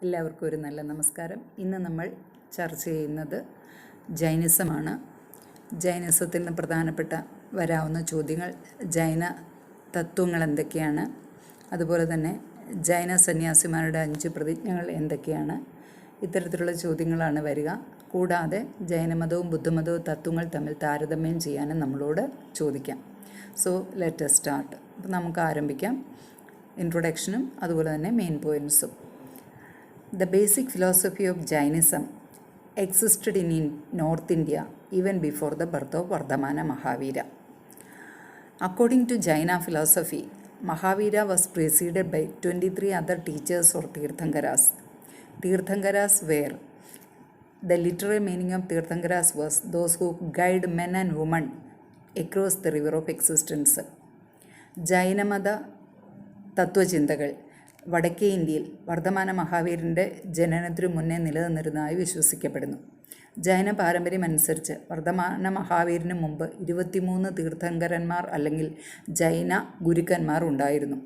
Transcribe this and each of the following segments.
എല്ലാവർക്കും ഒരു നല്ല നമസ്കാരം. ഇന്ന് നമ്മൾ ചർച്ച ചെയ്യുന്നത് ജൈനിസമാണ്. ജൈനിസത്തിൽ നിന്ന് പ്രധാനപ്പെട്ട വരാവുന്ന ചോദ്യങ്ങൾ, ജൈന തത്വങ്ങൾ എന്തൊക്കെയാണ്, അതുപോലെ തന്നെ ജൈന സന്യാസിമാരുടെ 5 പ്രതിജ്ഞകൾ എന്തൊക്കെയാണ്, ഇത്തരത്തിലുള്ള ചോദ്യങ്ങളാണ് വരിക. കൂടാതെ ജൈനമതവും ബുദ്ധമതവും തത്വങ്ങൾ തമ്മിൽ താരതമ്യം ചെയ്യാനും നമ്മളോട് ചോദിക്കാം. So let us start. അപ്പോൾ നമുക്ക് ആരംഭിക്കാം. ഇൻട്രൊഡക്ഷനും അതുപോലെ തന്നെ main പോയിൻറ്റ്സും. The basic philosophy of Jainism existed in North India even before the birth of Vardhamana Mahavira. According to Jaina philosophy, Mahavira was preceded by 23 other teachers or Tirthankaras. Tirthankaras were, the literal meaning of Tirthankaras was those who guide men and women across the river of existence. ജൈനമത തത്വചിന്തകൾ വടക്കേ ഇന്ത്യയിൽ വർദ്ധമാന മഹാവീരൻ്റെ ജനനത്തിനു മുന്നേ നിലനിന്നിരുന്നതായി വിശ്വസിക്കപ്പെടുന്നു. ജൈന പാരമ്പര്യം അനുസരിച്ച് വർദ്ധമാന മഹാവീരന് മുമ്പ് 23 തീർത്ഥങ്കരന്മാർ അല്ലെങ്കിൽ ജൈന ഗുരുക്കന്മാർ ഉണ്ടായിരുന്നു.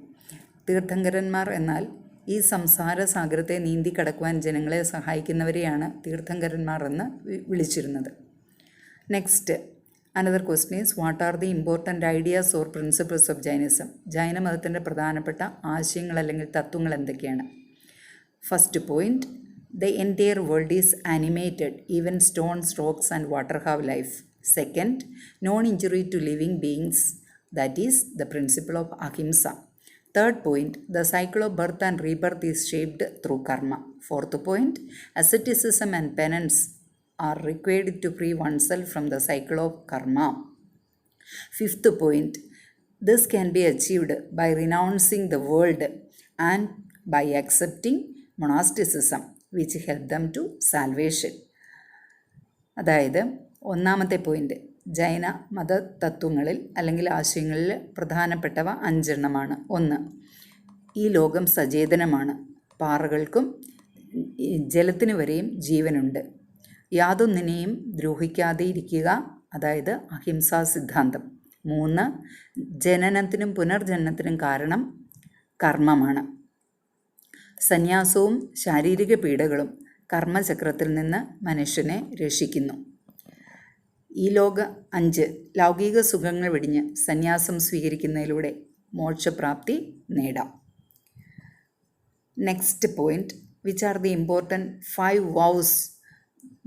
തീർത്ഥങ്കരന്മാർ എന്നാൽ ഈ സംസാര സാഗരത്തെ നീന്തി കടക്കുവാൻ ജനങ്ങളെ സഹായിക്കുന്നവരെയാണ് തീർത്ഥങ്കരന്മാർ എന്ന് വിളിച്ചിരുന്നത്. Next, another question is, what are the important ideas or principles of Jainism? ജൈനമതത്തിൻ്റെ പ്രധാനപ്പെട്ട ആശയങ്ങൾ അല്ലെങ്കിൽ തത്വങ്ങൾ എന്തൊക്കെയാണ്? First point, the entire world is animated, even stones, rocks and water have life. Second, non injury to living beings, that is the principle of ahimsa. Third point, the cycle of birth and rebirth is shaped through karma. Fourth point, asceticism and penance are required to free oneself from the cycle of karma. Fifth point, this can be achieved by renouncing the world and by accepting monasticism, which help them to salvation. അതായത് ഒന്നാമത്തെ point, ജൈന മത തത്വങ്ങളിൽ അല്ലെങ്കിൽ ആശയങ്ങളിൽ പ്രധാനപ്പെട്ടവ 5 എണ്ണമാണ്. 1, ഈ ലോകം സചേതനമാണ്, പാറകൾക്കും ജലത്തിനു വരെയും ജീവനുണ്ട്. യാതൊന്നിനെയും ദ്രോഹിക്കാതെ ഇരിക്കുക, അതായത് അഹിംസാ സിദ്ധാന്തം. 3, ജനനത്തിനും പുനർജനനത്തിനും കാരണം കർമ്മമാണ്. സന്യാസവും ശാരീരിക പീഡകളും കർമ്മചക്രത്തിൽ നിന്ന് മനുഷ്യനെ രക്ഷിക്കുന്നു. 5, ലൗകിക സുഖങ്ങൾ വെടിഞ്ഞ് സന്യാസം സ്വീകരിക്കുന്നതിലൂടെ മോക്ഷപ്രാപ്തി നേടാം. Next point, which are the important 5 vows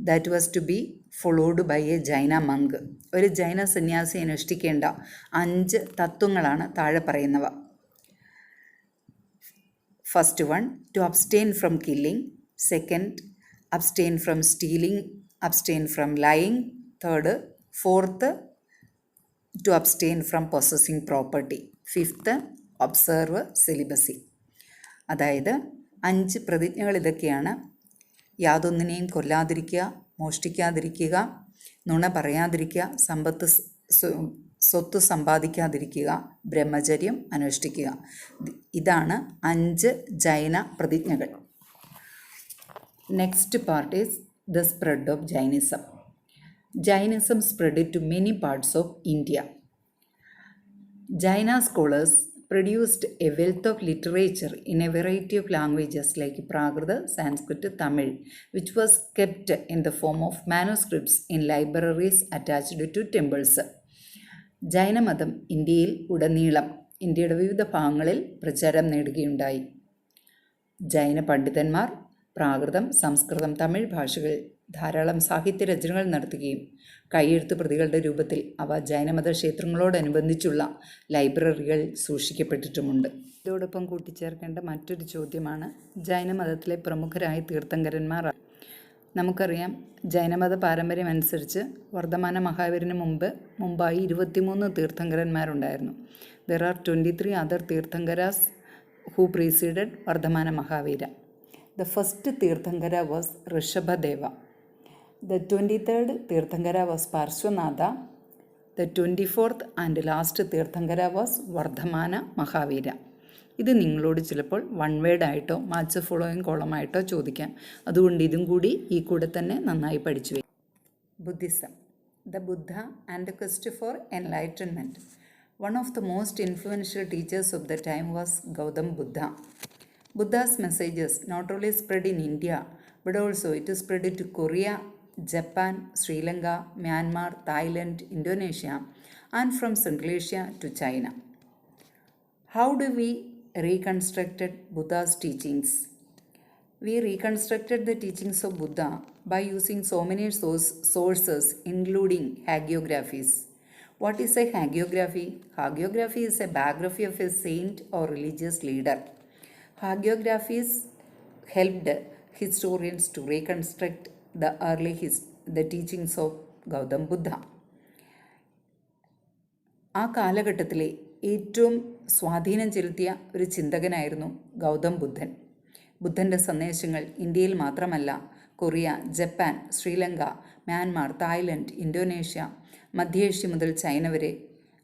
that was to be followed by a Jaina monk? ഒരു ജൈന സന്യാസി അനുഷ്ഠിക്കേണ്ട 5 തത്വങ്ങളാണ് താഴെ പറയുന്നവ. First one, to abstain from killing. Second, abstain from stealing, abstain from lying. Third, fourth, to abstain from possessing property. Fifth, observe celibacy. അതായത് 5 പ്രതിജ്ഞകൾ ഇതൊക്കെയാണ്. യാതൊന്നിനെയും കൊല്ലാതിരിക്കുക, മോഷ്ടിക്കാതിരിക്കുക, നുണ പറയാതിരിക്കുക, സ്വത്ത് സമ്പാദിക്കാതിരിക്കുക, ബ്രഹ്മചര്യം അനുഷ്ഠിക്കുക. ഇതാണ് 5 ജൈന പ്രതിജ്ഞകൾ. Next part is the spread of Jainism. Jainism spread to many parts of India. Jaina scholars produced a wealth of literature in a variety of languages like Prakrita, Sanskrit, Tamil, which was kept in the form of manuscripts in libraries attached to temples. ജൈനമതം ഇന്ത്യയിൽ ഉടനീളം ഇന്ത്യയുടെ വിവിധ ഭാഗങ്ങളിൽ പ്രചാരം നേടുകയുണ്ടായി. ജൈന പണ്ഡിതന്മാർ പ്രാകൃതം, സംസ്കൃതം, തമിഴ് ഭാഷകളിൽ ധാരാളം സാഹിത്യരചനകൾ നടത്തുകയും കൈയെഴുത്ത് പ്രതികളുടെ രൂപത്തിൽ അവ ജൈനമത ക്ഷേത്രങ്ങളോടനുബന്ധിച്ചുള്ള ലൈബ്രറികൾ സൂക്ഷിക്കപ്പെട്ടിട്ടുമുണ്ട്. ഇതോടൊപ്പം കൂട്ടിച്ചേർക്കേണ്ട മറ്റൊരു ചോദ്യമാണ്, ജൈനമതത്തിലെ പ്രമുഖരായ തീർത്ഥങ്കരന്മാർ. നമുക്കറിയാം, ജൈനമത പാരമ്പര്യം അനുസരിച്ച് വർദ്ധമാന മഹാവീരന് മുമ്പായി 23 തീർത്ഥങ്കരന്മാരുണ്ടായിരുന്നു. There are 23 other Tirthankaras who preceded Vardhamana Mahavira. The first Tirthankara was Rishabhadeva. The 23rd Tirthankara was Parshvanatha. The 24th and last Tirthankara was Vardhamana Mahavira. ഇത് നിങ്ങളോട് ചിലപ്പോൾ 1 വേർഡ് ആയിട്ടോ മാച്ച് ഫോളോയിങ് കോളമായിട്ടോ ചോദിക്കാം. അതുകൊണ്ട് ഇതും കൂടി ഈ കൂടെ തന്നെ നന്നായി പഠിച്ചു വയ്ക്കും. Buddhism. The Buddha and the quest for enlightenment. One of the most influential teachers of the time was Gautam Buddha. Buddha's messages not only spread in India, but also it is spread to Korea, Japan, Sri Lanka, Myanmar, Thailand, Indonesia, and from Central Asia to China. How do we reconstructed Buddha's teachings? We reconstructed the teachings of Buddha by using so many sources, including hagiographies. What is a hagiography? Hagiography is a biography of a saint or religious leader. Hagiographies helped historians to reconstruct the teachings of Gautam Buddha. ആ കാലഘട്ടത്തിലെ ഏറ്റവും സ്വാധീനം ചെലുത്തിയ ഒരു ചിന്തകനായിരുന്നു ഗൗതം ബുദ്ധൻ. ബുദ്ധൻ്റെ സന്ദേശങ്ങൾ ഇന്ത്യയിൽ മാത്രമല്ല, Korea, Japan, Sri Lanka, Myanmar, Thailand, Indonesia, മധ്യേഷ്യ മുതൽ ചൈന വരെ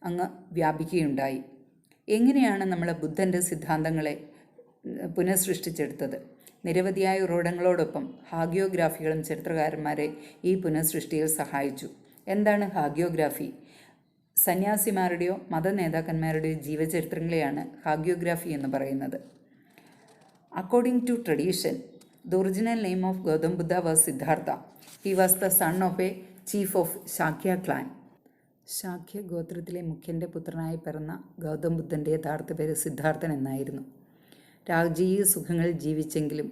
അങ്ങ് വ്യാപിക്കുകയുണ്ടായി. എങ്ങനെയാണ് നമ്മൾ ബുദ്ധൻ്റെ സിദ്ധാന്തങ്ങളെ പുനഃസൃഷ്ടിച്ചെടുത്തത്? നിരവധിയായ ഉറവിടങ്ങളോടൊപ്പം ഹാഗിയോഗ്രാഫികളും ചരിത്രകാരന്മാരെ ഈ പുനഃസൃഷ്ടിയിൽ സഹായിച്ചു. എന്താണ് ഹാഗിയോഗ്രാഫി? സന്യാസിമാരുടെയോ മതനേതാക്കന്മാരുടെയോ ജീവചരിത്രങ്ങളെയാണ് ഹാഗിയോഗ്രാഫി എന്ന് പറയുന്നത്. According to tradition, the original name of Gautam Buddha was Siddhartha. He was the son of a chief of Shakya clan. Shakya ഗോത്രത്തിലെ മുഖ്യൻ്റെ പുത്രനായി പിറന്ന ഗൗതം ബുദ്ധൻ്റെ യഥാർത്ഥ പേര് സിദ്ധാർത്ഥൻ എന്നായിരുന്നു. രാജീയ സുഖങ്ങളിൽ ജീവിച്ചെങ്കിലും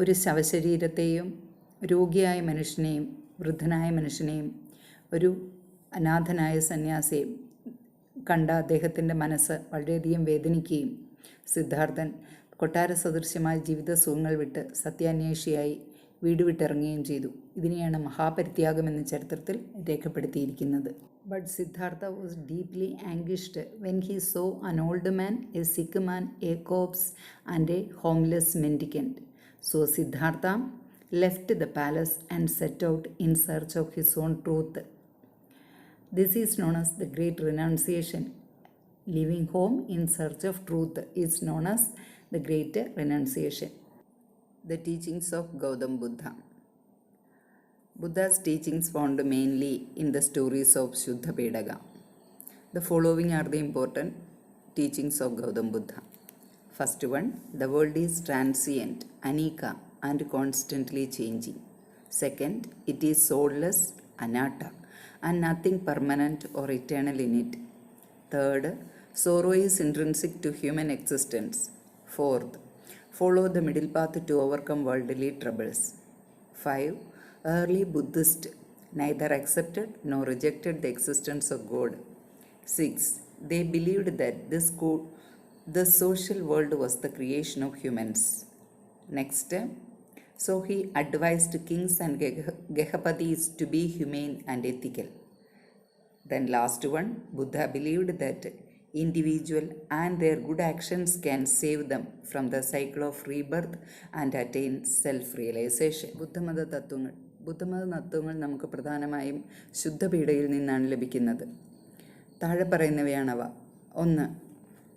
ഒരു ശവശരീരത്തെയും രോഗിയായ മനുഷ്യനെയും വൃദ്ധനായ മനുഷ്യനെയും ഒരു അനാഥനായ സന്യാസിയെയും കണ്ട അദ്ദേഹത്തിൻ്റെ മനസ്സ് വളരെയധികം വേദനിക്കുകയും സിദ്ധാർത്ഥൻ കൊട്ടാര സദൃശ്യമായ ജീവിത സുഖങ്ങൾ വിട്ട് സത്യാന്വേഷിയായി വീട് വിട്ടിറങ്ങുകയും ചെയ്തു. ഇതിനെയാണ് മഹാപരിത്യാഗം എന്ന ചരിത്രത്തിൽ രേഖപ്പെടുത്തിയിരിക്കുന്നത്. But Siddhartha was deeply anguished when he saw an old man, a sick man, a corpse and a homeless mendicant. So Siddhartha left the palace and set out in search of his own truth. This is known as the great renunciation. Living home in search of truth is known as the great renunciation. The teachings of Gautam Buddha. Buddha's teachings found mainly in the stories of Shuddha Pedaka. The following are the important teachings of Gautam Buddha. First one, the world is transient, anika, and constantly changing. Second, it is soulless, anatta, and nothing permanent or eternal in it. Third, sorrow is intrinsic to human existence. Fourth, follow the middle path to overcome worldly troubles. 5. Early Buddhists neither accepted nor rejected the existence of God. 6. They believed that the social world was the creation of humans. Next, so he advised kings and Gehapatis to be humane and ethical. Then last one, Buddha believed that individual and their good actions can save them from the cycle of rebirth and attain self-realization. ബുദ്ധമത തത്വങ്ങൾ നമുക്ക് പ്രധാനമായും ശുദ്ധപീഠയിൽ നിന്നാണ് ലഭിക്കുന്നത്. താഴെ പറയുന്നവയാണവ. 1.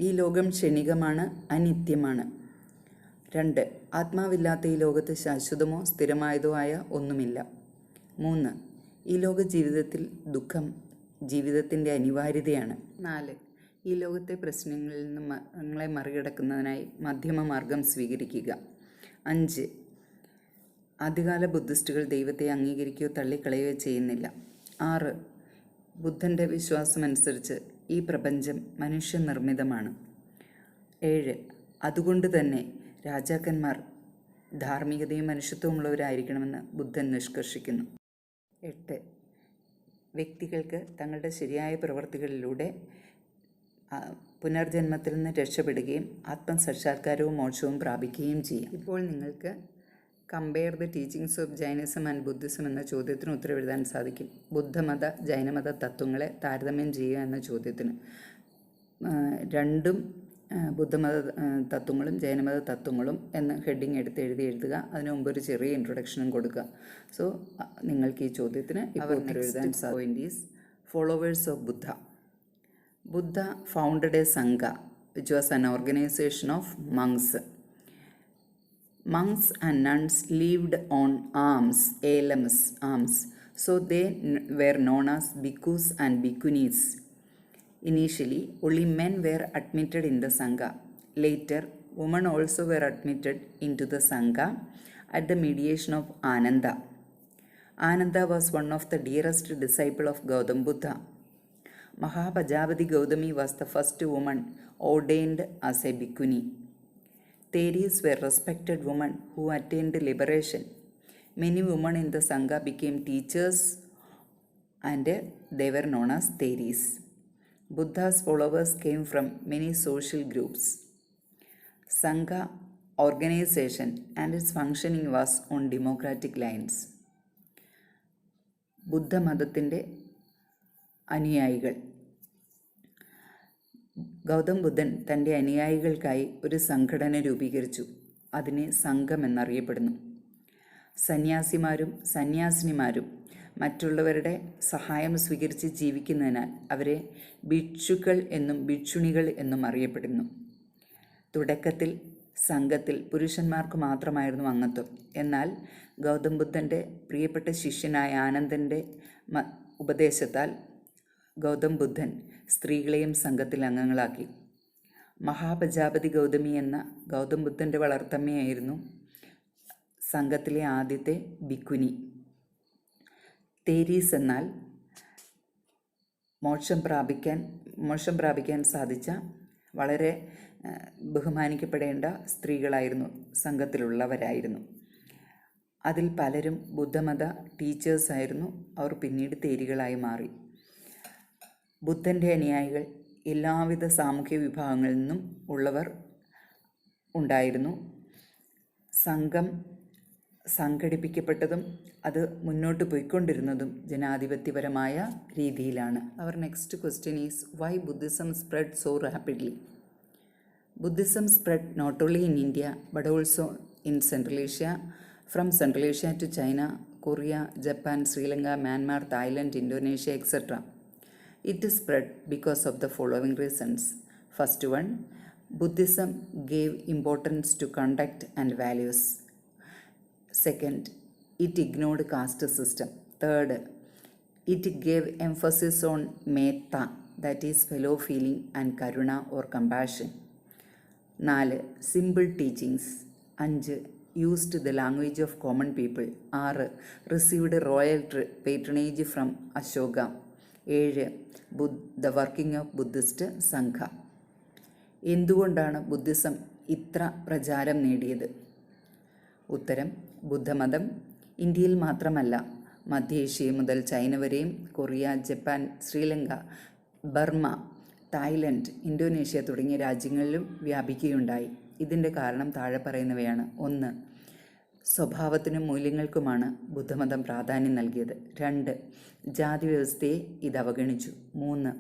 ഈ ലോകം ക്ഷണികമാണ്, അനിത്യമാണ്. 2. ആത്മാവില്ലാത്ത ഈ ലോകത്ത് ശാശ്വതമോ സ്ഥിരമായതോ ആയ ഒന്നുമില്ല. 3. ഈ ലോക ജീവിതത്തിൽ ദുഃഖം ജീവിതത്തിൻ്റെ അനിവാര്യതയാണ്. 4. ഈ ലോകത്തെ പ്രശ്നങ്ങളിൽ നിങ്ങളെ മറികടക്കുന്നതിനായി മധ്യമമാർഗം സ്വീകരിക്കുക. 5. ആദ്യകാല ബുദ്ധിസ്റ്റുകൾ ദൈവത്തെ അംഗീകരിക്കുകയോ തള്ളിക്കളയുകയോ ചെയ്യുന്നില്ല. 6. ബുദ്ധൻ്റെ വിശ്വാസമനുസരിച്ച് ഈ പ്രപഞ്ചം മനുഷ്യനിർമ്മിതമാണ്. 7. അതുകൊണ്ട് തന്നെ രാജാക്കന്മാർ ധാർമ്മികതയും മനുഷ്യത്വമുള്ളവരായിരിക്കണമെന്ന് ബുദ്ധൻ നിഷ്കർഷിക്കുന്നു. 8. വ്യക്തികൾക്ക് തങ്ങളുടെ ശരിയായ പ്രവൃത്തികളിലൂടെ പുനർജന്മത്തിൽ നിന്ന് രക്ഷപ്പെടുകയും ആത്മസാക്ഷാത്കാരവും മോക്ഷവും പ്രാപിക്കുകയും ചെയ്യാം. ഇപ്പോൾ നിങ്ങൾക്ക് compare the teachings of Jainism and Buddhism എന്ന ചോദ്യത്തിന് ഉത്തരവെഴുതാൻ സാധിക്കും. ബുദ്ധമത ജൈനമത തത്വങ്ങളെ താരതമ്യം ചെയ്യുക എന്ന ചോദ്യത്തിന് രണ്ടും ബുദ്ധമത തത്വങ്ങളും ജൈനമത തത്വങ്ങളും എന്ന ഹെഡിങ് എടുത്ത് എഴുതുക. അതിന് മുമ്പ് ഒരു ചെറിയ ഇൻട്രൊഡക്ഷനും കൊടുക്കുക. സോ നിങ്ങൾക്ക് ഈ ചോദ്യത്തിന് ഇപ്പോൾ ഉത്തരവെഴുതാൻ സാധിക്കും. Followers of Buddha. Buddha founded a Sangha, which was an organization of monks. Monks and nuns lived on alms, so they were known as bhikkhus and bhikkhunis. Initially, only men were admitted in the Sangha. Later, women also were admitted into the Sangha at the mediation of Ananda. Ananda was one of the dearest disciples of Gautam Buddha. Mahapajapati Gautami was the first woman ordained as a bhikkhuni. Theris were respected women who attained liberation. Many women in the Sangha became teachers and they were known as Theris. Buddha's followers came from many social groups. Sangha organization and its functioning was on democratic lines. ബുദ്ധമതത്തിൻ്റെ അനുയായികൾ. ഗൗതം ബുദ്ധൻ തൻ്റെ അനുയായികൾക്കായി ഒരു സംഘടന രൂപീകരിച്ചു. അതിനെ സംഘം എന്നറിയപ്പെടുന്നു. സന്യാസിമാരും സന്യാസിനിമാരും മറ്റുള്ളവരുടെ സഹായം സ്വീകരിച്ച് ജീവിക്കുന്നതിനാൽ അവരെ ഭിക്ഷുക്കൾ എന്നും ഭിക്ഷുണികൾ എന്നും അറിയപ്പെടുന്നു. തുടക്കത്തിൽ സംഘത്തിൽ പുരുഷന്മാർക്ക് മാത്രമായിരുന്നു അംഗത്വം. എന്നാൽ ഗൗതം ബുദ്ധൻ്റെ പ്രിയപ്പെട്ട ശിഷ്യനായ ആനന്ദൻ്റെ ഉപദേശത്താൽ ഗൗതം ബുദ്ധൻ സ്ത്രീകളെയും സംഘത്തിൽ അംഗങ്ങളാക്കി. മഹാപ്രജാപതി ഗൗതമി എന്ന ഗൗതം ബുദ്ധൻ്റെ വളർത്തമ്മയായിരുന്നു സംഘത്തിലെ ആദ്യത്തെ ഭിക്കുനി. തേരീസ് എന്നാൽ മോക്ഷം പ്രാപിക്കാൻ സാധിച്ച വളരെ ബഹുമാനിക്കപ്പെടേണ്ട സ്ത്രീകളായിരുന്നു, സംഘത്തിലുള്ളവരായിരുന്നു. അതിൽ പലരും ബുദ്ധമത ടീച്ചേഴ്സായിരുന്നു. അവർ പിന്നീട് തേരികളായി മാറി. ബുദ്ധൻ്റെ അനുയായികൾ എല്ലാവിധ സാമൂഹ്യ വിഭാഗങ്ങളിൽ നിന്നും ഉള്ളവർ ഉണ്ടായിരുന്നു. സംഘം സംഘടിപ്പിക്കപ്പെട്ടതും അത് മുന്നോട്ട് പോയിക്കൊണ്ടിരുന്നതും ജനാധിപത്യപരമായ രീതിയിലാണ്. അവർ next question is why Buddhism spread so rapidly. Buddhism spread not only in India but also in Central Asia, from Central Asia to China, Korea, Japan, Sri Lanka, Myanmar, Thailand, Indonesia, etc. It spread because of the following reasons. First one, Buddhism gave importance to conduct and values. Second, it ignored caste system. Third, it gave emphasis on metta, that is fellow feeling, and karuna or compassion. 4. Simple teachings. 5. Used the language of common people. 6. Received royal patronage from Ashoka. 7. The working of Buddhist Sangha. എന്തുകൊണ്ടാണ് Buddhism ഇത്ര പ്രചാരം നേടിയത്? ഉത്തരം, ബുദ്ധമതം ഇന്ത്യയിൽ മാത്രമല്ല, മധ്യേഷ്യ മുതൽ China വരെയും Korea, Japan, Sri Lanka, Burma, Thailand, Indonesia തുടങ്ങിയ രാജ്യങ്ങളിലും വ്യാപിക്കുകയുണ്ടായി. ഇതിൻ്റെ കാരണം താഴെ പറയുന്നവയാണ്. 1. സ്വഭാവത്തിനും മൂല്യങ്ങൾക്കുമാണ് ബുദ്ധമതം പ്രാധാന്യം നൽകിയത്. 2. ജാതി വ്യവസ്ഥയെ ഇത് അവഗണിച്ചു. 3.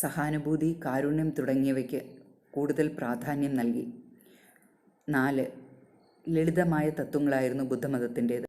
സഹാനുഭൂതി, കാരുണ്യം തുടങ്ങിയവയ്ക്ക് കൂടുതൽ പ്രാധാന്യം നൽകി. 4. ലളിതമായ തത്വങ്ങളായിരുന്നു ബുദ്ധമതത്തിൻ്റേത്.